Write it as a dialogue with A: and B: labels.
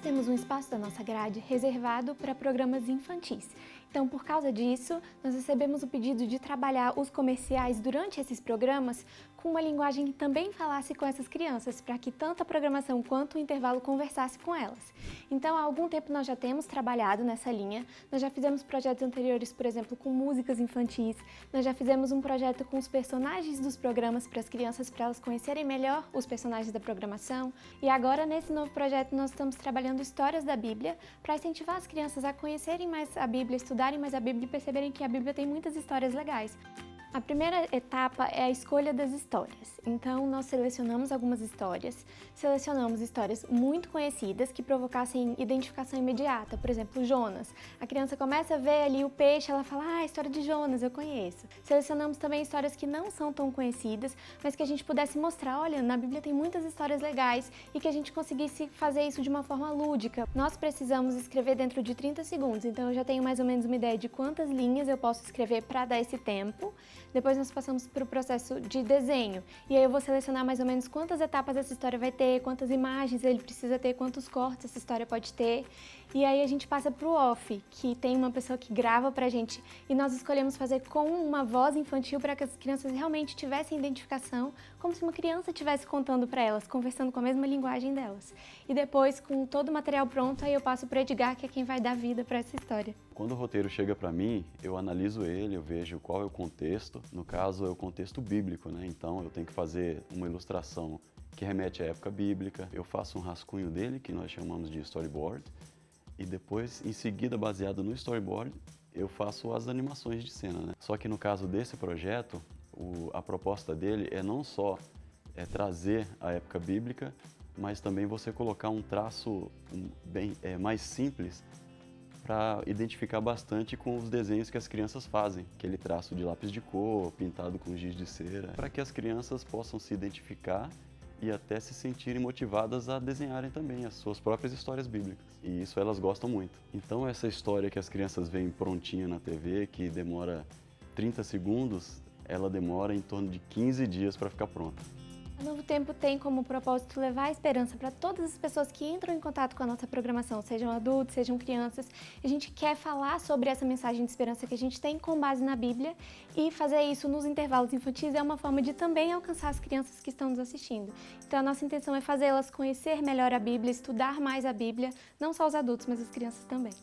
A: temos um espaço da nossa grade reservado para programas infantis. Então, por causa disso, nós recebemos o pedido de trabalhar os comerciais durante esses programas com uma linguagem que também falasse com essas crianças, para que tanto a programação quanto o intervalo conversasse com elas. Então, há algum tempo nós já temos trabalhado nessa linha, nós já fizemos projetos anteriores, por exemplo, com músicas infantis, nós já fizemos um projeto com os personagens dos programas para as crianças, para elas conhecerem melhor os personagens da programação, e agora, nesse novo projeto, nós estamos trabalhando histórias da Bíblia para incentivar as crianças a conhecerem mais a Bíblia, estudarem mais a Bíblia e perceberem que a Bíblia tem muitas histórias legais. A primeira etapa é a escolha das histórias. Então, nós selecionamos algumas histórias, selecionamos histórias muito conhecidas que provocassem identificação imediata. Por exemplo, Jonas. A criança começa a ver ali o peixe, ela fala, a história de Jonas, eu conheço. Selecionamos também histórias que não são tão conhecidas, mas que a gente pudesse mostrar, olha, na Bíblia tem muitas histórias legais e que a gente conseguisse fazer isso de uma forma lúdica. Nós precisamos escrever dentro de 30 segundos, então eu já tenho mais ou menos uma ideia de quantas linhas eu posso escrever para dar esse tempo. Depois nós passamos para o processo de desenho, e aí eu vou selecionar mais ou menos quantas etapas essa história vai ter, quantas imagens ele precisa ter, quantos cortes essa história pode ter, e aí a gente passa para o off, que tem uma pessoa que grava pra gente, e nós escolhemos fazer com uma voz infantil para que as crianças realmente tivessem identificação, como se uma criança estivesse contando para elas, conversando com a mesma linguagem delas. E depois, com todo o material pronto, aí eu passo para o Edgar, que é quem vai dar vida para essa história.
B: Quando o roteiro chega para mim, eu analiso ele, eu vejo qual é o contexto. No caso, é o contexto bíblico, né? Então eu tenho que fazer uma ilustração que remete à época bíblica. Eu faço um rascunho dele, que nós chamamos de storyboard. E depois, em seguida, baseado no storyboard, eu faço as animações de cena, né? Só que no caso desse projeto, a proposta dele é não só trazer a época bíblica, mas também você colocar um traço bem mais simples para identificar bastante com os desenhos que as crianças fazem, aquele traço de lápis de cor, pintado com giz de cera, para que as crianças possam se identificar e até se sentirem motivadas a desenharem também as suas próprias histórias bíblicas. E isso elas gostam muito. Então essa história que as crianças veem prontinha na TV, que demora 30 segundos, ela demora em torno de 15 dias para ficar pronta.
A: A Novo Tempo tem como propósito levar a esperança para todas as pessoas que entram em contato com a nossa programação, sejam adultos, sejam crianças. A gente quer falar sobre essa mensagem de esperança que a gente tem com base na Bíblia, e fazer isso nos intervalos infantis é uma forma de também alcançar as crianças que estão nos assistindo. Então a nossa intenção é fazê-las conhecer melhor a Bíblia, estudar mais a Bíblia, não só os adultos, mas as crianças também.